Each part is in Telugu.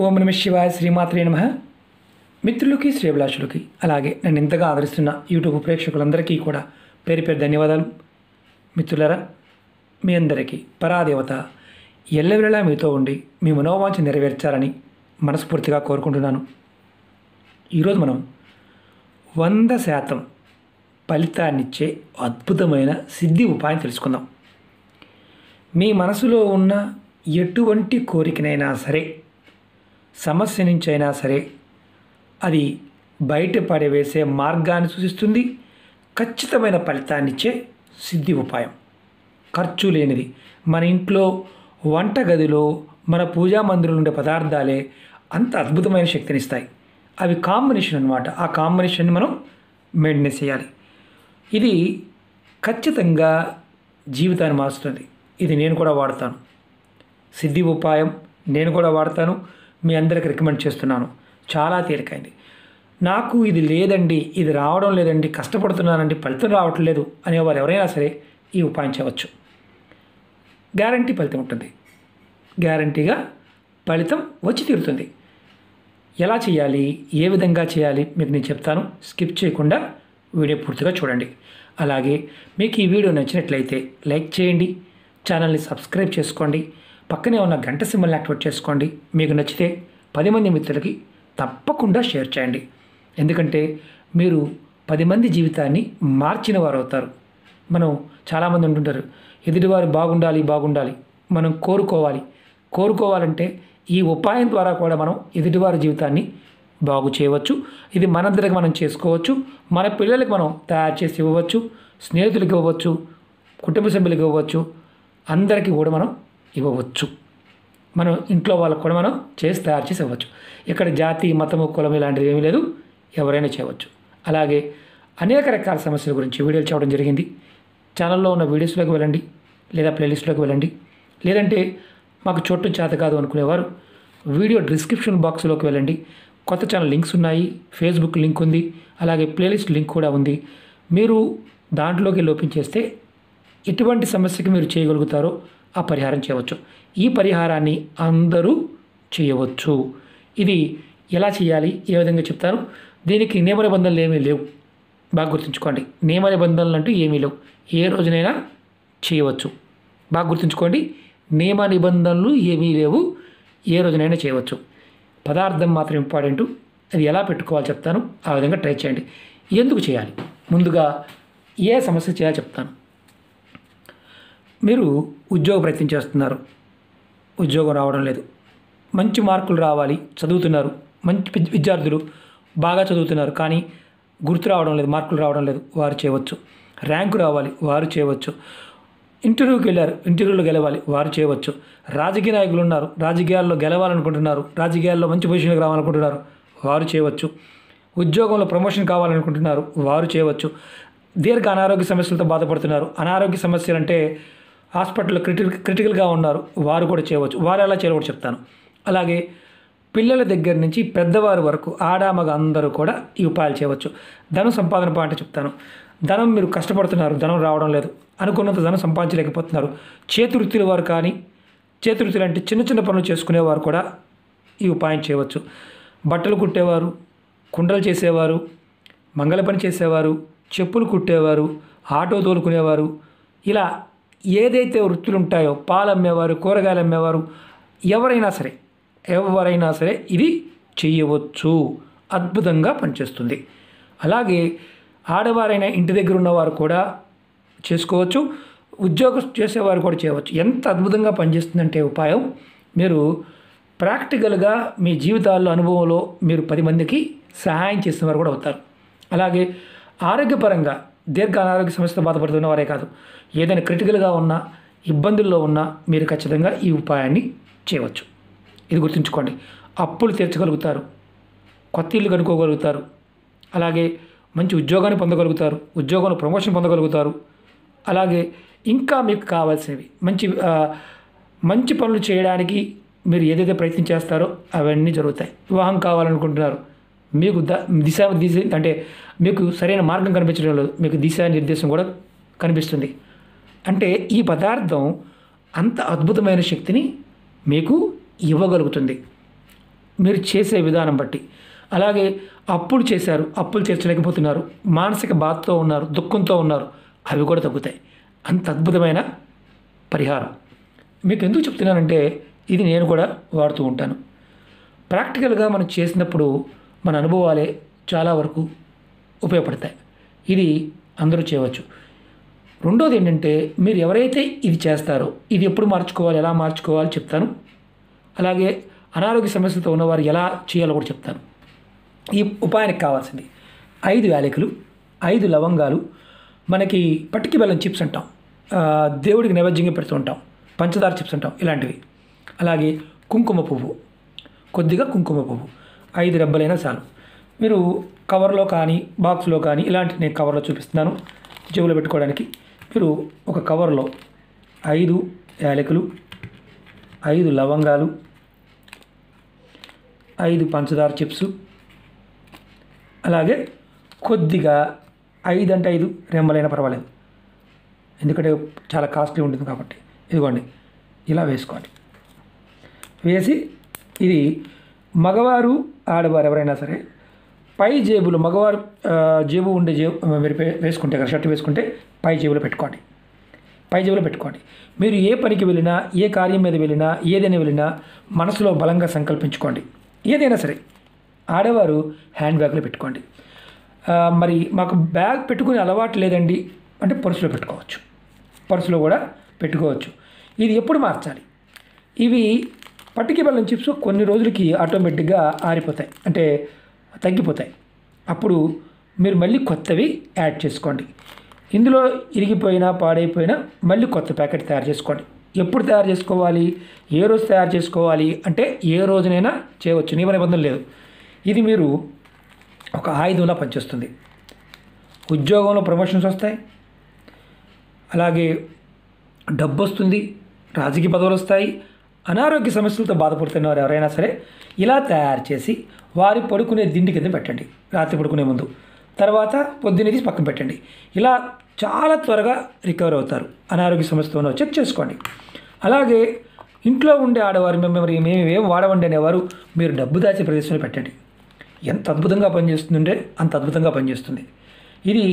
ఓం నమ శివాయ శ్రీమాత్రే నమః. మిత్రులకి శ్రేభిలాషులకి అలాగే నన్ను ఇంతగా ఆదరిస్తున్న యూట్యూబ్ ప్రేక్షకులందరికీ కూడా పేరు పేరు ధన్యవాదాలు. మిత్రులారా, మీ అందరికీ పరాదేవత ఎల్లవేళలా మీతో ఉండి మీ మనోవాంఛ నెరవేర్చాలని మనస్ఫూర్తిగా కోరుకుంటున్నాను. ఈరోజు మనం 100% ఫలితాన్నిచ్చే అద్భుతమైన సిద్ధి ఉపాయం తెలుసుకుందాం. మీ మనసులో ఉన్న ఎటువంటి కోరికనైనా సరే, సమస్య నుంచి అయినా సరే, అది బయటపడవేసే మార్గాన్ని సూచిస్తుంది. ఖచ్చితమైన ఫలితాన్నిచ్చే సిద్ధి ఉపాయం, ఖర్చు లేనిది. మన ఇంట్లో వంటగదిలో, మన పూజా మందిరంలో ఉండే పదార్థాలే అంత అద్భుతమైన శక్తినిస్తాయి. అవి కాంబినేషన్ అన్నమాట. ఆ కాంబినేషన్ని మనం మెయింటైన్ చేయాలి. ఇది ఖచ్చితంగా జీవితాన్ని మారుస్తుంది. ఇది నేను కూడా వాడతాను. సిద్ధి ఉపాయం నేను కూడా వాడతాను. మీ అందరికి రికమెండ్ చేస్తున్నాను. చాలా తేలికైంది. నాకు ఇది లేదండి, ఇది రావడం లేదండి, కష్టపడుతున్నానండి, ఫలితం రావట్లేదు అనేవారు ఎవరైనా సరే ఈ ఉపాయం చేయవచ్చు. గ్యారంటీ ఫలితం ఉంటుంది. గ్యారంటీగా ఫలితం వచ్చి తీరుతుంది. ఎలా చేయాలి, ఏ విధంగా చేయాలి మీకు నేను చెప్తాను. స్కిప్ చేయకుండా వీడియో పూర్తిగా చూడండి. అలాగే మీకు ఈ వీడియో నచ్చినట్లయితే లైక్ చేయండి, ఛానల్ని సబ్స్క్రైబ్ చేసుకోండి, పక్కనే ఉన్న గంట సింబల్ని యాక్టివేట్ చేసుకోండి. మీకు నచ్చితే 10 మంది మిత్రులకి తప్పకుండా షేర్ చేయండి. ఎందుకంటే మీరు 10 మంది జీవితాన్ని మార్చిన వారు అవుతారు. మనం చాలామంది ఉంటుంటారు, ఎదుటివారు బాగుండాలి, మనం కోరుకోవాలంటే ఈ ఉపాయం ద్వారా కూడా మనం ఎదుటివారి జీవితాన్ని బాగు చేయవచ్చు. ఇది మనందరికి మనం చేసుకోవచ్చు. మన పిల్లలకి మనం తయారు చేసి ఇవ్వవచ్చు, స్నేహితులకి ఇవ్వవచ్చు, కుటుంబ సభ్యులకి ఇవ్వవచ్చు, అందరికీ కూడా మనం ఇవ్వవచ్చు. మనం ఇంట్లో వాళ్ళకు కూడా మనం తయారు చేసి ఇవ్వచ్చు. ఇక్కడ జాతి, మతము, కులం ఇలాంటిది ఏమీ లేదు. ఎవరైనా చేయవచ్చు. అలాగే అనేక రకాల సమస్యల గురించి వీడియోలు చేయడం జరిగింది. ఛానల్లో ఉన్న వీడియోస్లోకి వెళ్ళండి, లేదా ప్లేలిస్ట్లోకి వెళ్ళండి. లేదంటే మాకు చోటు చేత కాదు అనుకునేవారు వీడియో డిస్క్రిప్షన్ బాక్స్లోకి వెళ్ళండి. కొత్త ఛానల్ లింక్స్ ఉన్నాయి, ఫేస్బుక్ లింక్ ఉంది, అలాగే ప్లేలిస్ట్ లింక్ కూడా ఉంది. మీరు దాంట్లోకి లోపించేస్తే ఎటువంటి సమస్యకి మీరు చేయగలుగుతారో ఆ పరిహారం చేయవచ్చు. ఈ పరిహారాన్ని అందరూ చేయవచ్చు. ఇది ఎలా చేయాలి, ఏ విధంగా చెప్తాను. దీనికి నియమ నిబంధనలు ఏమీ లేవు. బాగా గుర్తుంచుకోండి. నియమ నిబంధనలు అంటూ ఏమీ లేవు. ఏ రోజునైనా చేయవచ్చు. బాగా గుర్తుంచుకోండి. నియమ నిబంధనలు ఏమీ లేవు. ఏ రోజునైనా చేయవచ్చు. పదార్థం మాత్రం ఇంపార్టెంట్. అది ఎలా పెట్టుకోవాలో చెప్తాను. ఆ విధంగా ట్రై చేయండి. ఎందుకు చేయాలి, ముందుగా ఏ సమస్య చేయాలో చెప్తాను. మీరు ఉద్యోగ ప్రయత్నం చేస్తున్నారు, ఉద్యోగం రావడం లేదు. మంచి మార్కులు రావాలి, చదువుతున్నారు, మంచి విద్యార్థులు బాగా చదువుతున్నారు, కానీ గుర్తు రావడం లేదు, మార్కులు రావడం లేదు, వారు చేయవచ్చు. ర్యాంకు రావాలి, వారు చేయవచ్చు. ఇంటర్వ్యూకి వెళ్ళారు, ఇంటర్వ్యూలో గెలవాలి, వారు చేయవచ్చు. రాజకీయ నాయకులు ఉన్నారు, రాజకీయాల్లో గెలవాలనుకుంటున్నారు, రాజకీయాల్లో మంచి పొజిషన్కి రావాలనుకుంటున్నారు, వారు చేయవచ్చు. ఉద్యోగంలో ప్రమోషన్ కావాలనుకుంటున్నారు, వారు చేయవచ్చు. దీర్ఘ అనారోగ్య సమస్యలతో బాధపడుతున్నారు, అనారోగ్య సమస్యలు అంటే హాస్పిటల్లో క్రిటికల్గా ఉన్నారు, వారు కూడా చేయవచ్చు. వారు ఎలా చేయాలో కూడా చెప్తాను. అలాగే పిల్లల దగ్గర నుంచి పెద్దవారి వరకు, ఆడామగ అందరూ కూడా ఈ ఉపాయాలు చేయవచ్చు. ధనం సంపాదన పాయింట్ చెప్తాను. ధనం మీరు కష్టపడుతున్నారు, ధనం రావడం లేదు, అనుకున్నంత ధనం సంపాదించలేకపోతున్నారు. చేతివృత్తుల వారు కానీ, చేతివృత్తులు అంటే చిన్న చిన్న పనులు చేసుకునేవారు కూడా ఈ ఉపాయం చేయవచ్చు. బట్టలు కుట్టేవారు, కుండలు చేసేవారు, మంగళ పని చేసేవారు, చెప్పులు కుట్టేవారు, ఆటో తోలుకునేవారు, ఇలా ఏదైతే వృత్తులు ఉంటాయో, పాలు అమ్మేవారు, కూరగాయలు అమ్మేవారు, ఎవరైనా సరే ఇది చేయవచ్చు. అద్భుతంగా పనిచేస్తుంది. అలాగే ఆడవారైనా ఇంటి దగ్గర ఉన్నవారు కూడా చేసుకోవచ్చు, ఉద్యోగం చేసేవారు కూడా చేయవచ్చు. ఎంత అద్భుతంగా పనిచేస్తుందంటే ఉపాయం, మీరు ప్రాక్టికల్గా మీ జీవితాల్లో, అనుభవంలో మీరు 10 మందికి సహాయం చేసిన వారు కూడా అవుతారు. అలాగే ఆరోగ్యపరంగా దీర్ఘ అనారోగ్య సమస్యతో బాధపడుతున్న వారే కాదు, ఏదైనా క్రిటికల్గా ఉన్నా, ఇబ్బందుల్లో ఉన్నా మీరు ఖచ్చితంగా ఈ ఉపాయాన్ని చేయవచ్చు. ఇది గుర్తుంచుకోండి. అప్పులు తీర్చగలుగుతారు, కొత్త ఇల్లు కనుక్కోగలుగుతారు, అలాగే మంచి ఉద్యోగాన్ని పొందగలుగుతారు, ఉద్యోగంలో ప్రమోషన్ పొందగలుగుతారు. అలాగే ఇంకా మీకు కావాల్సినవి మంచి పనులు చేయడానికి మీరు ఏదైతే ప్రయత్నం చేస్తారో అవన్నీ జరుగుతాయి. వివాహం కావాలనుకుంటున్నారు, మీకు దిశ అంటే మీకు సరైన మార్గం కనిపించడం లేదు, మీకు దిశానిర్దేశం కూడా కనిపిస్తుంది. అంటే ఈ పదార్థం అంత అద్భుతమైన శక్తిని మీకు ఇవ్వగలుగుతుంది. మీరు చేసే విధానం బట్టి. అలాగే అప్పులు చేశారు, అప్పులు తీర్చలేకపోతున్నారు, మానసిక బాధతో ఉన్నారు, దుఃఖంతో ఉన్నారు, అవి కూడా తగ్గుతాయి. అంత అద్భుతమైన పరిహారం. మీకు ఎందుకు చెప్తున్నానంటే ఇది నేను కూడా వాడుతూ ఉంటాను. ప్రాక్టికల్గా మనం చేసినప్పుడు మన అనుభవాలే చాలా వరకు ఉపయోగపడతాయి. ఇది అందరూ చేయవచ్చు. రెండోది ఏంటంటే మీరు ఎవరైతే ఇది చేస్తారో ఇది ఎప్పుడు మార్చుకోవాలి, ఎలా మార్చుకోవాలి చెప్తాను. అలాగే అనారోగ్య సమస్యలతో ఉన్నవారు ఎలా చేయాలో కూడా చెప్తాను. ఈ ఉపాయానికి కావాల్సింది 5 యాలకులు, 5 లవంగాలు, మనకి పటికి బెల్లం చిప్స్ అంటాం, దేవుడికి నైవేద్యంగా పెడుతూ ఉంటాం, పంచదార చిప్స్ అంటాం, ఇలాంటివి. అలాగే కుంకుమ పువ్వు, కొద్దిగా కుంకుమ పువ్వు 5 రెబ్బలైనా చాలు. మీరు కవర్లో కానీ బాక్స్లో కానీ, ఇలాంటి నేను కవర్లో చూపిస్తున్నాను జేబులో పెట్టుకోవడానికి. మీరు ఒక కవర్లో 5 యాలకులు, 5 లవంగాలు, 5 పంచదార చిప్స్, అలాగే కొద్దిగా 5 అంటే 5 రెమ్మలైనా పర్వాలేదు, ఎందుకంటే చాలా కాస్ట్లీ ఉంటుంది కాబట్టి. ఇదిగోండి ఇలా వేసుకోండి. వేసి ఇది మగవారు ఆడవారు ఎవరైనా సరే పై జేబులు, మగవారు జేబు ఉండే మీరు వేసుకుంటే కదా, షర్ట్ వేసుకుంటే పై జేబులో పెట్టుకోండి. పై జేబులో పెట్టుకోండి. మీరు ఏ పనికి వెళ్ళినా, ఏ కార్యం మీద వెళ్ళినా, ఏదైనా వెళ్ళినా మనసులో బలంగా సంకల్పించుకోండి. ఏదైనా సరే ఆడవారు హ్యాండ్ బ్యాగ్లో పెట్టుకోండి. మరి మాకు బ్యాగ్ పెట్టుకునే అలవాటు లేదండి అంటే పర్సులో పెట్టుకోవచ్చు, పర్సులో కూడా పెట్టుకోవచ్చు. ఇది ఎప్పుడు మార్చాలి? ఇవి పట్టికి బెల్లం చిప్స్ కొన్ని రోజులకి ఆటోమేటిక్గా ఆరిపోతాయి, అంటే తగ్గిపోతాయి. అప్పుడు మీరు మళ్ళీ కొత్తవి యాడ్ చేసుకోండి. ఇందులో ఇరిగిపోయినా పాడైపోయినా మళ్ళీ కొత్త ప్యాకెట్ తయారు చేసుకోండి. ఎప్పుడు తయారు చేసుకోవాలి, ఏ రోజు తయారు చేసుకోవాలి అంటే ఏ రోజునైనా చేయవచ్చు, నియమ నిబంధన లేదు. ఇది మీరు ఒక ఆయుధంలా పనిచేస్తుంది. ఉద్యోగంలో ప్రమోషన్స్ వస్తాయి, అలాగే డబ్బు వస్తుంది, రాజకీయ పదవులు వస్తాయి. అనారోగ్య సమస్యలతో బాధపడుతున్న వారు ఎవరైనా సరే ఇలా తయారు చేసి వారి పడుకునే దిండి కింద పెట్టండి రాత్రి పడుకునే ముందు. తర్వాత పొద్దున్నే తీసి పక్కన పెట్టండి. ఇలా చాలా త్వరగా రికవర్ అవుతారు. అనారోగ్య సమస్యతో చెక్ చేసుకోండి. అలాగే ఇంట్లో ఉండే ఆడవారు మేము ఏం వాడవండి అనేవారు మీరు డబ్బు దాచే ప్రదేశంలో పెట్టండి. ఎంత అద్భుతంగా పనిచేస్తుందంటే అంత అద్భుతంగా పనిచేస్తుంది. ఇది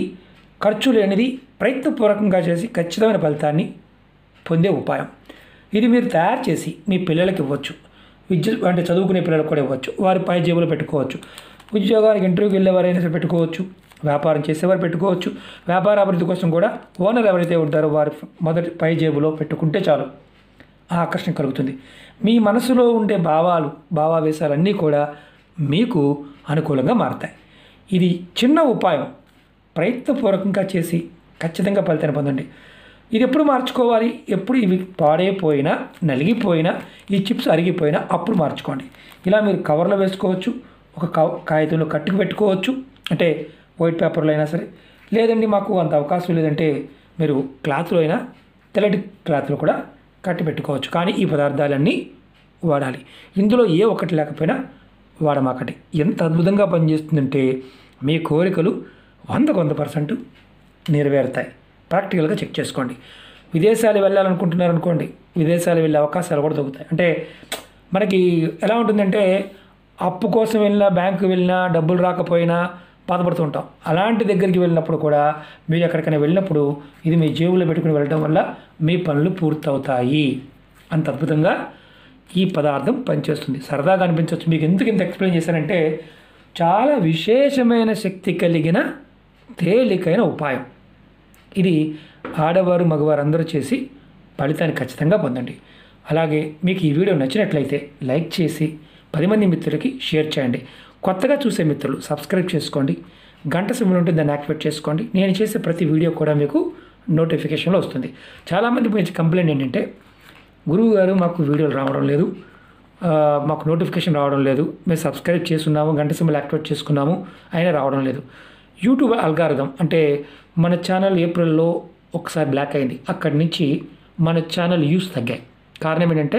ఖర్చు లేనిది, ప్రయత్నపూర్వకంగా చేసి ఖచ్చితమైన ఫలితాన్ని పొందే ఉపాయం. ఇది మీరు తయారు చేసి మీ పిల్లలకి ఇవ్వచ్చు, అంటే చదువుకునే పిల్లలకు కూడా ఇవ్వచ్చు, వారి పై జేబులో పెట్టుకోవచ్చు. ఉద్యోగానికి ఇంటర్వ్యూకి వెళ్ళేవారైనా సరే పెట్టుకోవచ్చు, వ్యాపారం చేసేవారు పెట్టుకోవచ్చు. వ్యాపార అభివృద్ధి కోసం కూడా ఓనర్ ఎవరైతే ఉంటారో వారి మొదటి పై జేబులో పెట్టుకుంటే చాలు ఆకర్షణ కలుగుతుంది. మీ మనసులో ఉండే భావావేశాలన్నీ కూడా మీకు అనుకూలంగా మారుతాయి. ఇది చిన్న ఉపాయం, ప్రయత్నపూర్వకంగా చేసి ఖచ్చితంగా ఫలితాన్ని పొందండి. ఇది ఎప్పుడు మార్చుకోవాలి, ఎప్పుడు ఇవి పాడైపోయినా, నలిగిపోయినా, ఈ చిప్స్ అరిగిపోయినా అప్పుడు మార్చుకోండి. ఇలా మీరు కవర్లో వేసుకోవచ్చు, ఒక కాగితంలో కట్టుకు పెట్టుకోవచ్చు, అంటే వైట్ పేపర్లో అయినా సరే. లేదండి మాకు అంత అవకాశం లేదంటే మీరు క్లాత్లో అయినా, తెల్లటి క్లాత్లో కూడా కట్టి పెట్టుకోవచ్చు. కానీ ఈ పదార్థాలన్నీ వాడాలి. ఇందులో ఏ ఒక్కటి లేకపోయినా వాడమాకండి. ఎంత అద్భుతంగా పనిచేస్తుందంటే మీ కోరికలు 100% నెరవేరుతాయి. ప్రాక్టికల్గా చెక్ చేసుకోండి. విదేశాలు వెళ్ళాలనుకుంటున్నారనుకోండి, విదేశాలు వెళ్ళే అవకాశాలు కూడా దొరుకుతాయి. అంటే మనకి ఎలా ఉంటుందంటే అప్పు కోసం వెళ్ళినా, బ్యాంకు వెళ్ళినా, డబ్బులు రాకపోయినా బాధపడుతూ ఉంటాం. అలాంటి దగ్గరికి వెళ్ళినప్పుడు కూడా మీరు ఎక్కడికైనా వెళ్ళినప్పుడు ఇది మీ జేబులో పెట్టుకుని వెళ్ళడం వల్ల మీ పనులు పూర్తవుతాయి. అంత అద్భుతంగా ఈ పదార్థం పనిచేస్తుంది. సరదాగా అనిపించవచ్చు. మీకు ఎందుకు ఇంత ఎక్స్ప్లెయిన్ చేశానంటే చాలా విశేషమైన శక్తి కలిగిన తేలికైన ఉపాయం. ఇది ఆడవారు మగవారు అందరూ చేసి ఫలితాన్ని ఖచ్చితంగా పొందండి. అలాగే మీకు ఈ వీడియో నచ్చినట్లయితే లైక్ చేసి 10 మంది మిత్రులకి షేర్ చేయండి. కొత్తగా చూసే మిత్రులు సబ్స్క్రైబ్ చేసుకోండి. గంట సింబల్ ఉంటుంది, దాన్ని యాక్టివేట్ చేసుకోండి. నేను చేసే ప్రతి వీడియో కూడా మీకు నోటిఫికేషన్లో వస్తుంది. చాలామంది మంచి కంప్లైంట్ ఏంటంటే గురువు గారు మాకు వీడియోలు రావడం లేదు, మాకు నోటిఫికేషన్ రావడం లేదు, మేము సబ్స్క్రైబ్ చేసుకున్నాము, గంట సింబల్ యాక్టివేట్ చేసుకున్నాము, అయినా రావడం లేదు. యూట్యూబ్ అల్గారిథం అంటే మన ఛానల్ ఏప్రిల్లో ఒకసారి బ్లాక్ అయింది. అక్కడి నుంచి మన ఛానల్ వ్యూస్ తగ్గాయి. కారణం ఏంటంటే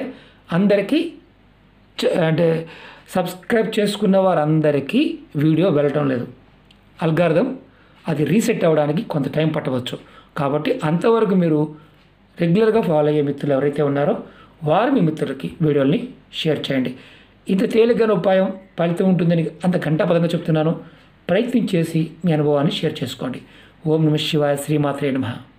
అందరికీ అంటే సబ్స్క్రైబ్ చేసుకున్న వారందరికీ వీడియో వెళ్ళటం లేదు. అల్గారిథం అది రీసెట్ అవ్వడానికి కొంత టైం పట్టవచ్చు. కాబట్టి అంతవరకు మీరు రెగ్యులర్గా ఫాలో అయ్యే మిత్రులు ఎవరైతే ఉన్నారో వారు మీ మిత్రులకి వీడియోల్ని షేర్ చేయండి. ఇంత తేలికైన ఉపాయం ఫలితం ఉంటుందని అంత ఘంటాపదంగా చెప్తున్నాను. ప్రయత్నం చేసి మీ అనుభవాన్ని షేర్ చేసుకోండి. ఓం నమః శివాయ. శ్రీమాత్రే నమః.